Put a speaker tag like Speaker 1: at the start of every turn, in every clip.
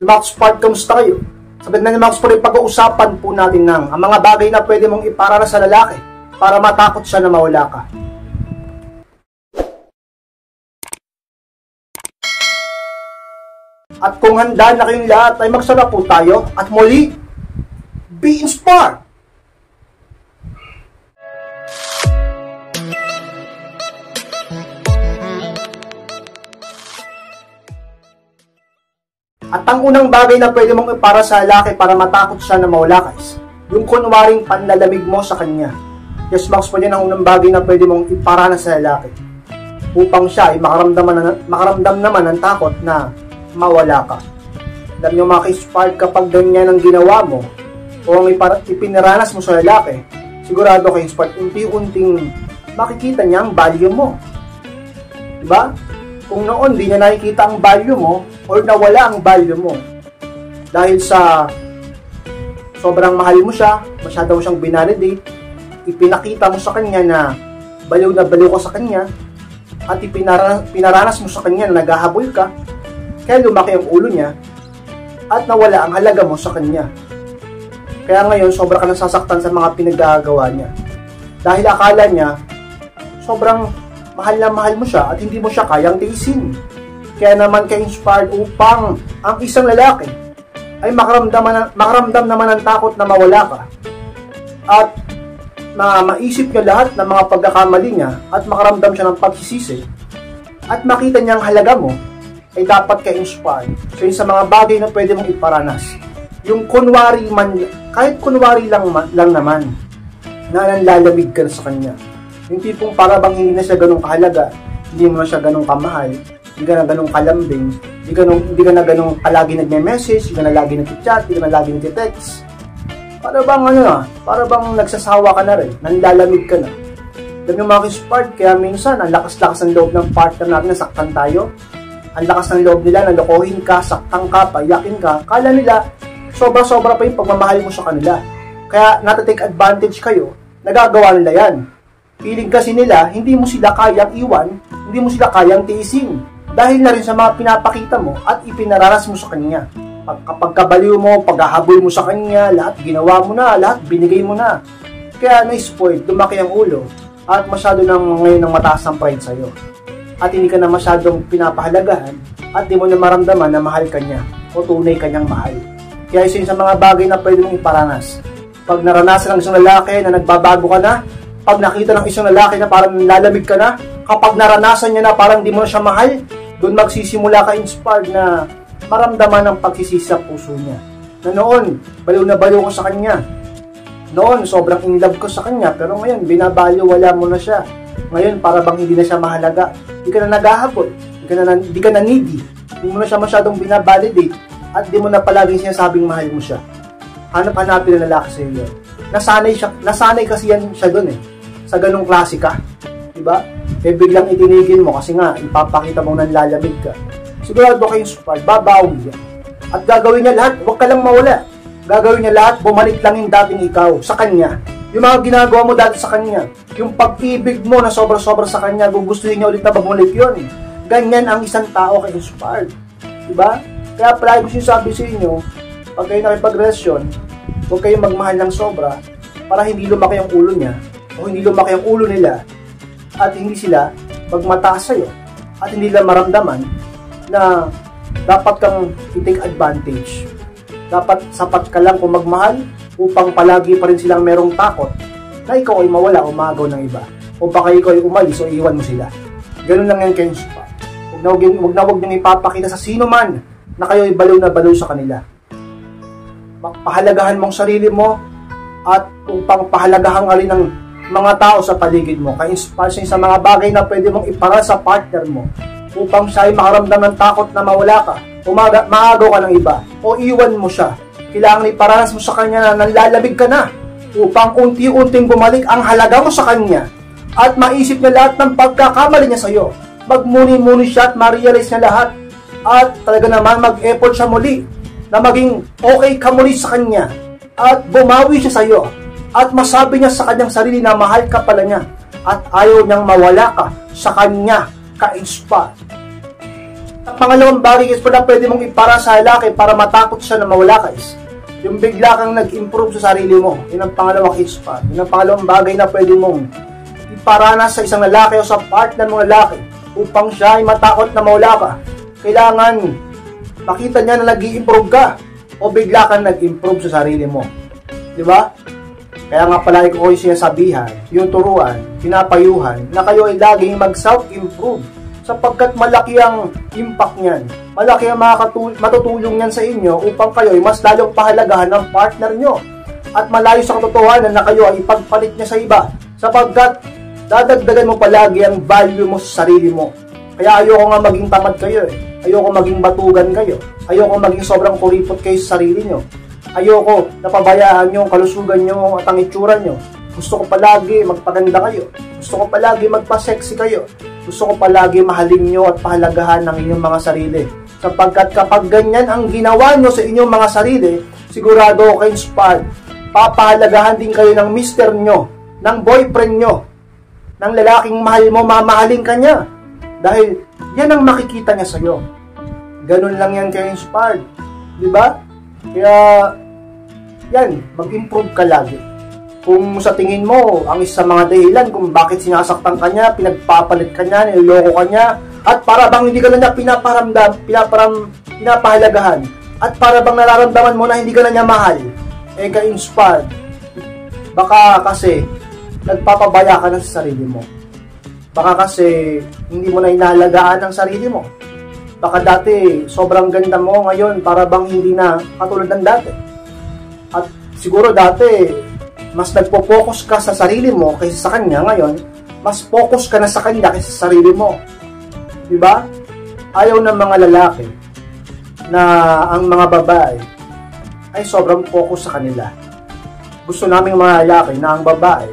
Speaker 1: Max Part, kamusta kayo? Sabi na ni Max Part, pag-uusapan po natin ang mga bagay na pwede mong iparana sa lalaki para matakot siya na mawala ka. At kung handa na kayong lahat, ay magsara po tayo at muli, be inspired! At ang unang bagay na pwede mong ipara sa lalaki para matakot siya na mawala ka is yung kunwaring panlalamig mo sa kanya. Yes, Max, po yan ang unang bagay na pwede mong iparana sa lalaki upang siya ay makaramdam naman ng takot na mawala ka. Alam nyo mga ka-inspired, kapag ganyan ang ginawa mo o ang ipinaranas mo sa lalaki, sigurado ka-inspired, unti-unting makikita niya ang value mo. Diba? Kung noon di niya nakikita ang value mo or nawala ang value mo dahil sa sobrang mahal mo siya, masyado mo siyang binalidate, ipinakita mo sa kanya na baliw ka sa kanya at pinaranas mo sa kanya na naghahabol ka, kaya lumaki ang ulo niya at nawala ang halaga mo sa kanya. Kaya ngayon sobra ka nasasaktan sa mga pinagagawa niya dahil akala niya sobrang mahal na mahal mo siya at hindi mo siya kayang tiisin. Kaya naman ka-inspired upang ang isang lalaki ay makaramdam naman ng takot na mawala ka at maisip niya lahat ng mga pagkakamali niya at makaramdam siya ng pagsisisi at makita niya ang halaga mo, ay dapat ka-inspired. So yun sa mga bagay na pwede mong iparanas, yung kunwari man, kahit kunwari lang naman na nanlalamig ka sa kanya, yung tipong para bang hindi na siya ganun kahalaga, hindi mo na siya ganun kamahal, hindi ka na ganun kalambing, hindi ka na ganun palagi nagme-message, hindi ka na lagi nag-chat, hindi ka na lagi nag-text. Para bang nagsasawa ka na rin, nanlalamig ka na. Alam nyo mga ka-inspired, kaya minsan ang lakas-lakas ng loob ng partner natin, nasaktan tayo. Ang lakas ng loob nila, nalokohin ka, saktan ka, payakin ka. Kala nila, sobra-sobra pa yung pagmamahal mo sa kanila. Kaya natatake advantage kayo, nagagawa nila yan. Feeling kasi nila, hindi mo sila kayang iwan, hindi mo sila kayang tiisin. Dahil na rin sa mga pinapakita mo at ipinaranas mo sa kanya. Kapag kabaliw mo, paghahabol mo sa kanya, lahat ginawa mo na, lahat binigay mo na. Kaya na-spoiled, lumaki ang ulo, at masyado nang ngayon ng mataas ang pride sa'yo. At hindi ka na masyadong pinapahalagahan, at di mo na maramdaman na mahal ka niya, o tunay ka niyang mahal. Kaya isa sa mga bagay na pwede mong iparanas. Pag naranasan ng isang lalaki na nagbabago ka na, pag nakita ng isang lalaki na parang lalamig ka na, kapag naranasan niya na parang di mo na siya mahal, doon magsisimula ka inspired na maramdaman ng pagsisisi sa puso niya. Na noon, baliw na baliw ko sa kanya. Noon, sobrang in love ko sa kanya, pero ngayon, binabalyo, wala mo na siya. Ngayon, para bang hindi na siya mahalaga. Hindi ka na naghahabol, hindi ka na needy, hindi mo na siya masyadong binabalidate, at di mo na palaging sinasabing mahal mo siya. Hanap-hanapin na lalaki sa iyo. Nasanay kasi yan siya doon sa ganung klase ka. Diba? Eh biglang itinigil mo kasi nga, ipapakita mong nanlalamig ka. Sigurado kayo inspired, babawi yan. At gagawin niya lahat, huwag ka lang mawala. Gagawin niya lahat, bumalik lang yung dating ikaw sa kanya. Yung mga ginagawa mo dati sa kanya, yung pag-ibig mo na sobra-sobra sa kanya, gugustuhin niya ulit na bumalik yun. Ganyan ang isang tao ka-inspired. Diba? Kaya palagi ko sinasabi sa inyo, pag kayo nakipag-relasyon, huwag kayong magmahal ng sobra para hindi lumaki ang ulo niya o hindi lumaki ang ulo nila at hindi sila magmataas sa'yo at hindi nila maramdaman na dapat kang i-take advantage. Dapat sapat ka lang kung magmahal upang palagi pa rin silang merong takot na ikaw ay mawala o magaw ng iba o baka ikaw ay umalis o iwan mo sila. Ganun lang yan kayo pa. Huwag na niyong ipapakita sa sino man na kayo ay baliw na baliw sa kanila. Pahalagahan mong sarili mo at upang pahalagahan ka rin ng mga tao sa paligid mo. Ka-inspire sa mga bagay na pwede mong ipara sa partner mo upang siya ay makaramdam ng takot na mawala ka o maagaw ka ng iba o iwan mo siya. Kailangan iparanas mo sa kanya na nanlalamig ka na upang unti-unting bumalik ang halaga mo sa kanya at maisip niya lahat ng pagkakamali niya sa iyo. Magmuni-muni siya at ma-realize niya lahat at talaga naman mag-effort siya muli na maging okay ka muli sa kanya at bumawi siya sa iyo at masabi niya sa kanyang sarili na mahal ka pala niya at ayaw niyang mawala ka sa kanya ka-inspire. Ang pangalawang bagay guys na pwede mong ipara sa lalaki para matakot siya na mawala ka is yung bigla kang nag-improve sa sarili mo. Yun ang pangalawang spot. Yun ang pangalawang bagay na pwede mong iparana sa isang lalaki o sa partner mong lalaki upang siya ay matakot na mawala ka. Kailangan makita niya na nag-i-improve ka o bigla kang nag-improve sa sarili mo. Diba? Kaya nga palagi ko kayo sinasabihan, yung turuan, pinapayuhan, na kayo ay laging mag-self-improve sapagkat malaki ang impact niyan. Malaki ang matutulong niyan sa inyo upang kayo ay mas lalong pahalagahan ng partner nyo at malayo sa katotohanan na kayo ay ipagpalit niya sa iba sapagkat dadagdagan mo palagi ang value mo sa sarili mo. Kaya ayoko nga maging tamad kayo Ayoko maging batugan kayo. Ayoko maging sobrang kuripot kayo sa sarili nyo. Ayoko napabayaan nyo ang kalusugan nyo at ang itsura nyo. Gusto ko palagi magpaganda kayo. Gusto ko palagi magpa-sexy kayo. Gusto ko palagi mahalin nyo at pahalagahan ng inyong mga sarili. Sapagkat kapag ganyan ang ginawa nyo sa inyong mga sarili, sigurado ako inspired. Papahalagahan din kayo ng mister nyo, ng boyfriend nyo, ng lalaking mahal mo, mamahalin ka niya. Dahil yan ang makikita niya sa'yo. Ganun lang yan kayo inspired. Diba? Kaya, yan, mag-improve ka lagi. Kung sa tingin mo, ang isa sa mga dahilan kung bakit sinasaktan ka niya, pinagpapalit ka niya, niloloko ka niya, at para bang hindi ka na niya pinapahalagahan, at para bang nararamdaman mo na hindi ka na niya mahal, ka-inspired. Baka kasi, nagpapabaya ka na sa sarili mo. Baka kasi, hindi mo na inahalagaan ang sarili mo. Baka dati, sobrang ganda mo, ngayon, para bang hindi na katulad ng dati. At siguro dati, mas nagpo-focus ka sa sarili mo kaysa sa kanya. Ngayon, mas focus ka na sa kanya kaysa sa sarili mo. Diba? Ayaw ng mga lalaki na ang mga babae ay sobrang focus sa kanila. Gusto naming mga lalaki na ang babae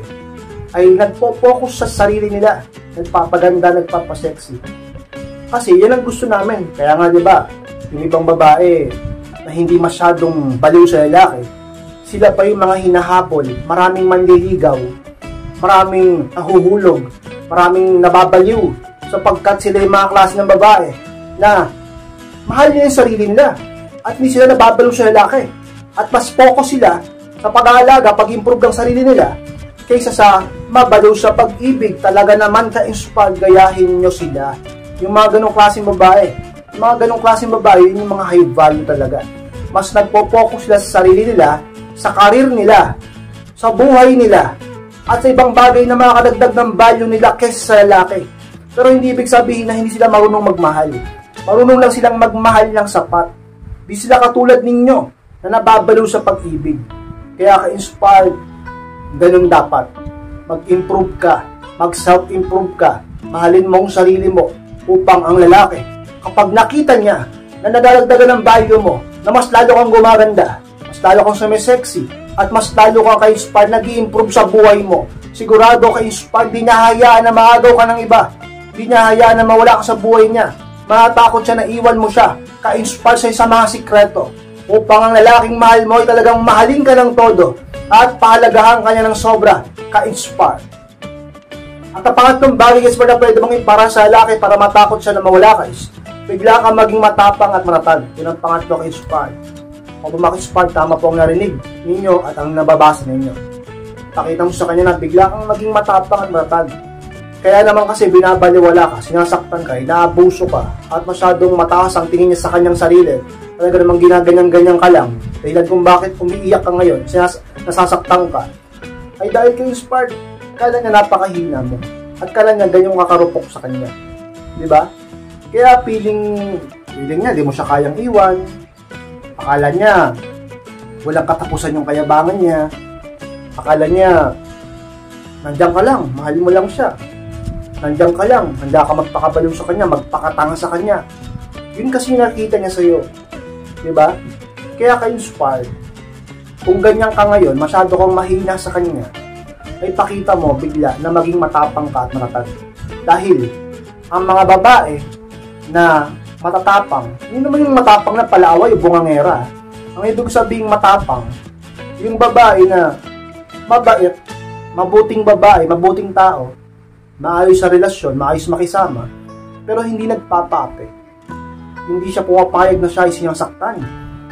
Speaker 1: ay nagpo-focus sa sarili nila. Nagpapaganda, nagpapasexy. Kasi yan ang gusto namin. Kaya nga diba, yung ibang babae na hindi masyadong baliw sa lalaki, sila pa yung mga hinahabol, maraming manliligaw, maraming nahuhulog, maraming nababaliw sapagkat sila yung mga klase ng babae na mahal nila yung sarili nila at hindi sila nababaliw sa lalaki at mas focus sila sa pag-aalaga, pag-improve ng sarili nila kaysa sa mabaliw sa pag-ibig. Talaga naman ka-inspired, gayahin nyo sila. Yung mga ganong klaseng babae, yun yung mga high value talaga. Mas nagpo-focus sila sa sarili nila, sa karir nila, sa buhay nila, at sa ibang bagay na makakadagdag ng value nila kaysa sa lalaki. Pero hindi ibig sabihin na hindi sila marunong magmahal. Marunong lang silang magmahal ng sapat. Di sila katulad ninyo na nababaliw sa pag-ibig. Kaya ka-inspired, ganun dapat. Mag-improve ka, mag-self-improve ka, mahalin mo ang sarili mo upang ang lalaki, kapag nakita niya na nadadagdagan ng value mo, na mas lalo kang gumaganda, mas lalo kang sumisexy, at mas lalo kang ka-inspire, nag-i-improve sa buhay mo. Sigurado ka-inspire, di niya hayaan na maagaw ka ng iba. Di niya hayaan na mawala ka sa buhay niya. Matakot siya na iwan mo siya. Ka-inspire sa mga sikreto. Upang ang lalaking mahal mo ay talagang mahalin ka ng todo at pahalagahan ka niya ng sobra. Ka-inspire. At ang pangatlong bagay guys na pwede mong ipara sa lalaki para matakot siya na mawala ka is bigla ka maging matapang at manatag. Yun ang pangatlo, ka-inspire. Kung makispark, tama po ang narinig ninyo at ang nababasa ninyo. Pakita mo sa kanya na bigla kang maging matapang at matatag. Kaya naman kasi binabaliwala ka, sinasaktan ka, inaabuso ka, at masyadong mataas ang tingin niya sa kanyang sarili. Talaga namang ginaganyan-ganyan ka lang. Dahilan kung bakit umiiyak ka ngayon, nasasaktan ka, ay dahil kay inspired, kala niya napakahina mo. At kala niya ganyong kakarupok sa kanya. Diba? Kaya feeling niya, di mo siya kayang iwan. Akala niya, walang katapusan yung kayabangan niya. Akala niya, nandiyan ka lang, mahal mo lang siya. Nandiyan ka lang, handa ka magpakabaliw sa kanya, magpakatanga sa kanya. Yun kasi nakita niya sa'yo. Diba? Kaya ka-inspired. Kung ganyan ka ngayon, masyado kang mahina sa kanya, ay pakita mo bigla na maging matapang ka at matatag. Dahil, ang mga babae na matatapang, hindi naman yung matapang na palaway o bungangera. Ang ibig sabihing matapang, yung babae na mabait, mabuting babae, mabuting tao, maayos sa relasyon, maayos makisama, pero hindi nagpapaapi. Hindi siya pumapayag na siya ay sinasaktan.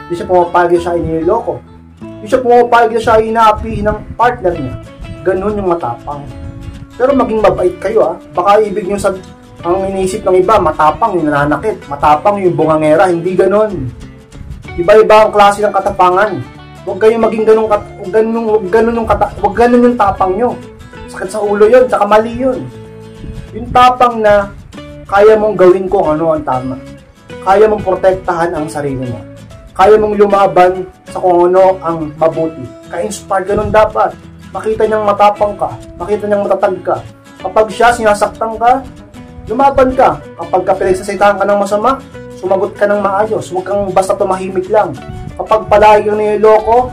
Speaker 1: Hindi siya pumapayag na siya ay niloloko. Hindi siya pumapayag na siya ay inaapihin ng partner niya. Ganun yung matapang. Pero maging mabait kayo Baka ibig nyo ang iniisip ng iba, matapang yung nananakit, matapang yung bungangera. Hindi ganun. Iba-iba ang klase ng katapangan. Huwag kayong maging huwag ganun yung tapang nyo. Sakit sa ulo yun, tsaka mali yun. Yung tapang na kaya mong gawin kung ano ang tama. Kaya mong protektahan ang sarili mo. Kaya mong lumaban sa kung ano ang mabuti. Ka-inspired, ganun dapat. Makita niyang matapang ka, makita niyang matatag ka. Kapag siya sinasaktan ka, lumaban ka. Kapag pinagsasalitahan ka ng masama, sumagot ka ng maayos. Huwag kang basta tumahimik lang. Kapag palagi kang niloloko,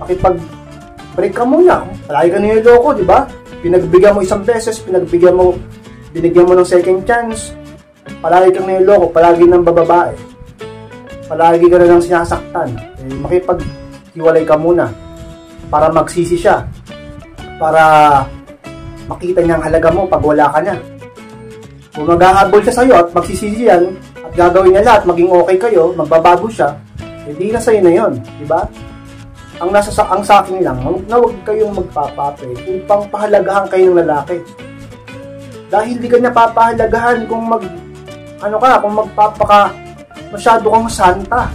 Speaker 1: makipag-break ka muna. Palagi kang niloloko, di ba? Pinagbigyan mo isang beses, binigyan mo ng second chance. Palagi kang niloloko, palagi ng bababae. Palagi ka na ng sinasaktan. Makipag-hiwalay ka muna para magsisi siya. Para makita niya ang halaga mo pag wala ka na. Kung maghahabol siya sa'yo at magsisisi yan at gagawin niya lahat, maging okay kayo, magbabago siya, hindi na sa'yo na yun, di ba? Ang sa akin lang, na huwag kayong magpapape upang pahalagahan kayo ng lalaki. Dahil di ka niya papahalagahan kung masyado kang santa,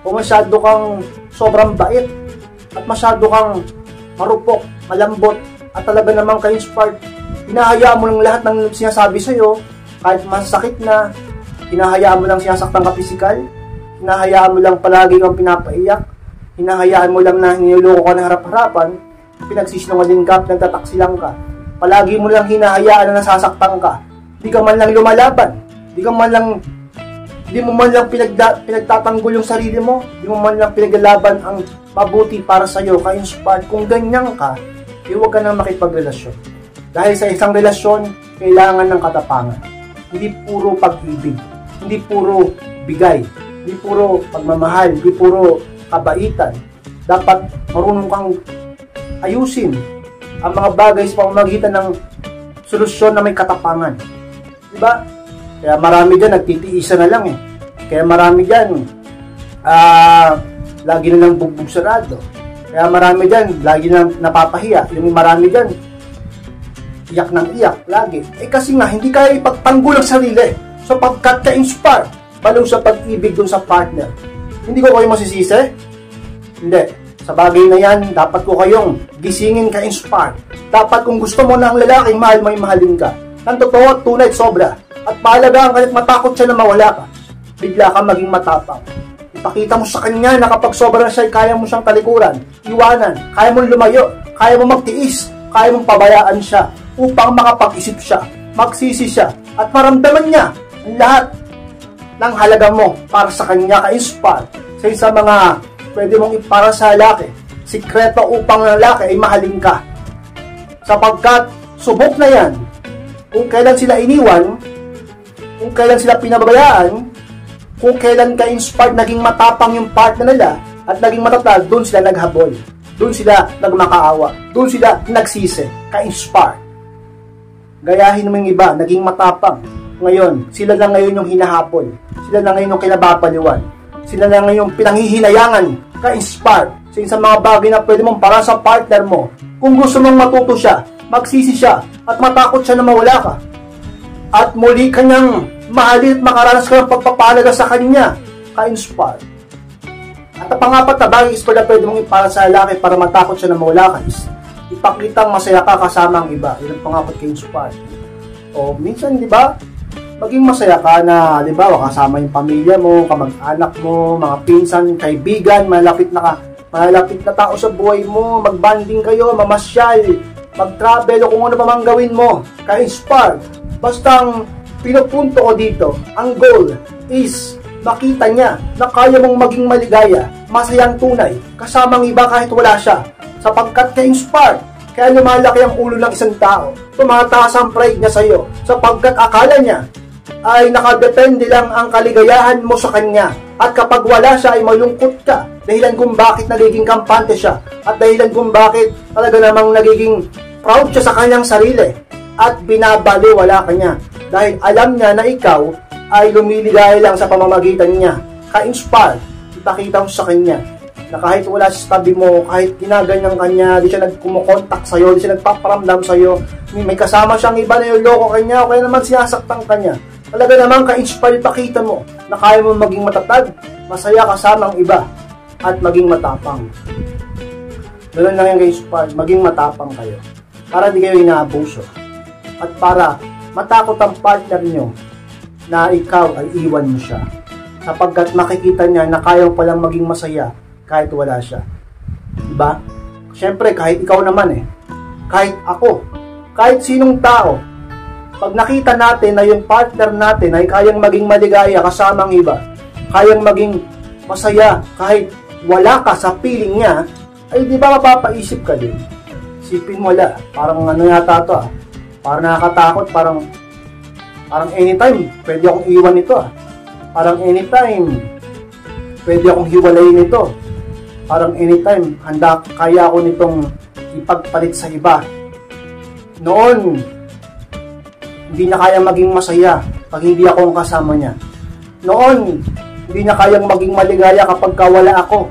Speaker 1: o masyado kang sobrang bait, at masyado kang marupok, malambot, at talaga namang ka-inspired. Hinahayaan mo lang lahat ng sinasabi sa'yo, kahit masakit na, hinahayaan mo lang sinasaktan ka pisikal, hinahayaan mo lang palagi kang pinapaiyak, hinahayaan mo lang na niloloko ka na harap-harapan, pinagsisinungaling ka, nagtataksilang ka, palagi mo lang hinahayaan na nasasaktan ka, di ka man lang lumalaban, di mo man lang pinagtatanggol yung sarili mo, di mo man lang pinaglalaban ang mabuti para sa'yo, ka-inspired. Kung ganyan ka, huwag ka nang makipagrelasyon. Dahil sa isang relasyon, kailangan ng katapangan. Hindi puro pag-ibig, hindi puro bigay, hindi puro pagmamahal, hindi puro kabaitan. Dapat marunong kang ayusin ang mga bagay sa pamamagitan ng solusyon na may katapangan. Diba? Kaya marami dyan nagtitiisa na lang Kaya marami dyan lagi na lang bugbog sarado. Kaya marami dyan lagi na napapahiya. Yung marami dyan iyak ng iyak lagi. Kasi nga hindi kaya ipagtanggol ang sarili sapagkat ka-inspire balo sa pag-ibig dun sa partner. Hindi ko kayo masisisi? Hindi. Sa bagay na yan, dapat ko kayong gisingin ka-inspire. Dapat kung gusto mo na ang lalaking mahal mo, mahalin ka. Ang totoo at tunay sobra. At mahalaga kahit matakot siya na mawala ka. Bigla ka maging matapang. Ipakita mo sa kanya na kapag sobra na siya, kaya mo siyang talikuran, iwanan, kaya mong lumayo, kaya mong magtiis, kaya mong pabayaan siya upang makapag-isip siya, magsisi siya, at maramdaman niya ang lahat ng halaga mo para sa kanya ka-inspire. Sa mga pwede mong ipara sa lalaki, sikreto upang ang lalaki ay mahalin ka. Sapagkat subok na yan. Kung kailan sila iniwan, kung kailan sila pinababayaan, kung kailan ka-inspired, naging matapang yung partner nila at naging matatag, doon sila naghabol. Doon sila nagmakaawa. Doon sila nagsisi. Ka-inspired. Gayahin mo yung iba, naging matapang. Ngayon, sila lang ngayon yung hinahapol. Sila lang ngayon yung kinababaliwan. Sila lang ngayon yung pinanghihinayangan. Ka-inspired. Sa mga bagay na pwede mong para sa partner mo. Kung gusto mong matuto siya, magsisi siya, at matakot siya na mawala ka. At muli kanyang mahalin at makaranas ka ng pagpapahalaga sa kanya. Ka-inspired. At ang pangapat na bagay is pwede mong ipara sa lalaki para matakot siya na mawala ka is ipakitang masaya ka kasama ang iba. Yun ang pangapat ka-inspired. O minsan, di ba, maging masaya ka na, di ba, kasama yung pamilya mo, kamag-anak mo, mga pinsan, kaibigan, malapit na tao sa buhay mo, magbanding kayo, mamasyal, mag-travel o kung ano pa mang gawin mo, ka-inspired. Basta ang pinupunto ko dito, ang goal is makita niya na kaya mong maging maligaya, masayang tunay, kasamang iba kahit wala siya, sapagkat ka-inspired. Kaya lumalaki ang ulo ng isang tao, tumataas ang pride niya sa iyo, sapagkat akala niya ay nakadepende lang ang kaligayahan mo sa kanya. At kapag wala siya ay malungkot ka, dahilan kung bakit nagiging kampante siya, at dahilan kung bakit talaga namang nagiging proud siya sa kanyang sarili, at binabaliwala ka niya. Dahil alam niya na ikaw ay lumiligaya lang sa pamamagitan niya. Ka-inspire, ipakita mo sa kanya na kahit wala sa tabi mo, kahit ginaganyan kanya, di siya nagkumokontak sa'yo, di siya nagpaparamdam sa'yo, may kasama siyang iba na yung loko kanya, o kaya naman sinasaktan kanya. Talaga naman ka-inspire, ipakita mo na kaya mo maging matatag, masaya kasama ang iba, at maging matapang. Ganun lang yung ka-inspire, maging matapang kayo. Para di kayo inaabuso. At para matakot ang partner nyo na ikaw ay iwan mo siya. Sapagkat makikita niya na kaya palang maging masaya kahit wala siya. Diba? Siyempre, kahit ikaw naman kahit ako, kahit sinong tao, pag nakita natin na yung partner natin ay kayang maging maligaya kasama ang iba, kayang maging masaya kahit wala ka sa piling niya, ay di ba mapapaisip ka din? Isipin mo wala, parang ano yata to parang nakakatakot, parang anytime pwede akong iwan ito parang anytime pwede akong hiwalayin ito, parang anytime kaya ako nitong ipagpalit sa iba. Noon hindi niya kayang maging masaya pag hindi ako ang kasama niya. Noon hindi niya kayang maging maligaya kapag wala ako,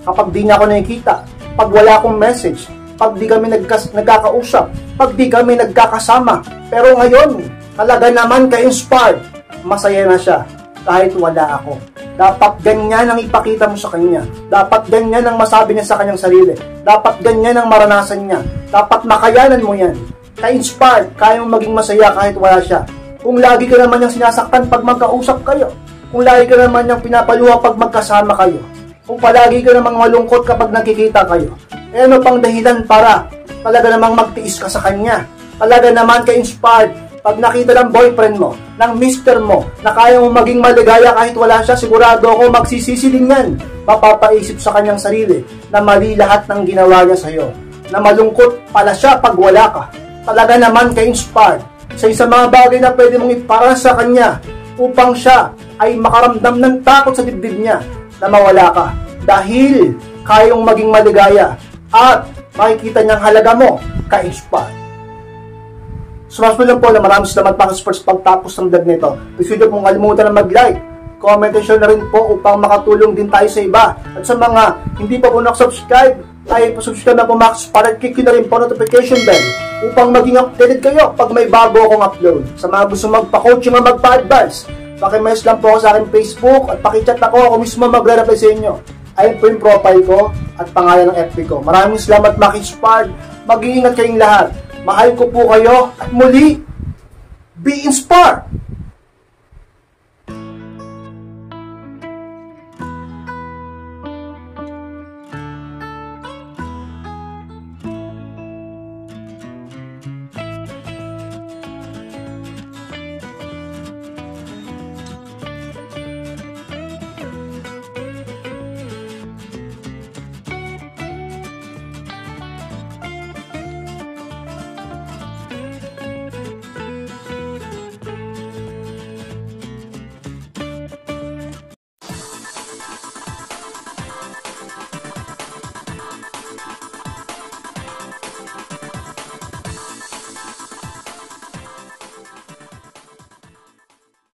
Speaker 1: kapag di niya ako nakikita, pag wala akong message, pag di kami nagkakausap, pag di kami nagkakasama. Pero ngayon, talaga naman ka-inspired, masaya na siya kahit wala ako. Dapat ganyan ang ipakita mo sa kanya. Dapat ganyan ang masabi niya sa kanyang sarili. Dapat ganyan ang maranasan niya. Dapat makayanan mo yan. Ka-inspired, kaya mong maging masaya kahit wala siya. Kung lagi ka naman niyang sinasaktan pag magkausap kayo, kung lagi ka naman niyang pinapaluha pag magkasama kayo, kung palagi ka namang malungkot kapag nakikita kayo, ano pang dahilan para talaga namang magtiis ka sa kanya? Talaga naman ka-inspired pag nakita ng boyfriend mo, ng mister mo, na kaya mong maging maligaya kahit wala siya, sigurado ako magsisisi din yan. Mapapaisip sa kanyang sarili na mali lahat ng ginawa niya sa'yo, na malungkot pala siya pag wala ka. Talaga naman ka-inspired sa isang mga bagay na pwede mong ipara sa kanya upang siya ay makaramdam ng takot sa dibdib niya na mawala ka, dahil kayong maging maligaya at makikita niyang halaga mo, ka-inspire. Sumasunod lang po na maraming salamat mga sports pagtapos ng vlog nito. Please huwag mong kalimutan na mag-like, comment and share na rin po upang makatulong din tayo sa iba. At sa mga hindi pa po nakasubscribe, ay pasubscribe na po Max para click na rin po notification bell upang maging updated kayo pag may bago akong upload. Sa mga gusto magpa-coaching o magpa-advise, pakimess lang po ako sa aking Facebook at pakichat ako mismo magre-reply sa inyo. Ayun po yung profile ko at pangalan ng FB ko. Maraming salamat Max-Inspired. Mag-iingat kayong lahat. Mahal ko po kayo at muli, be inspired!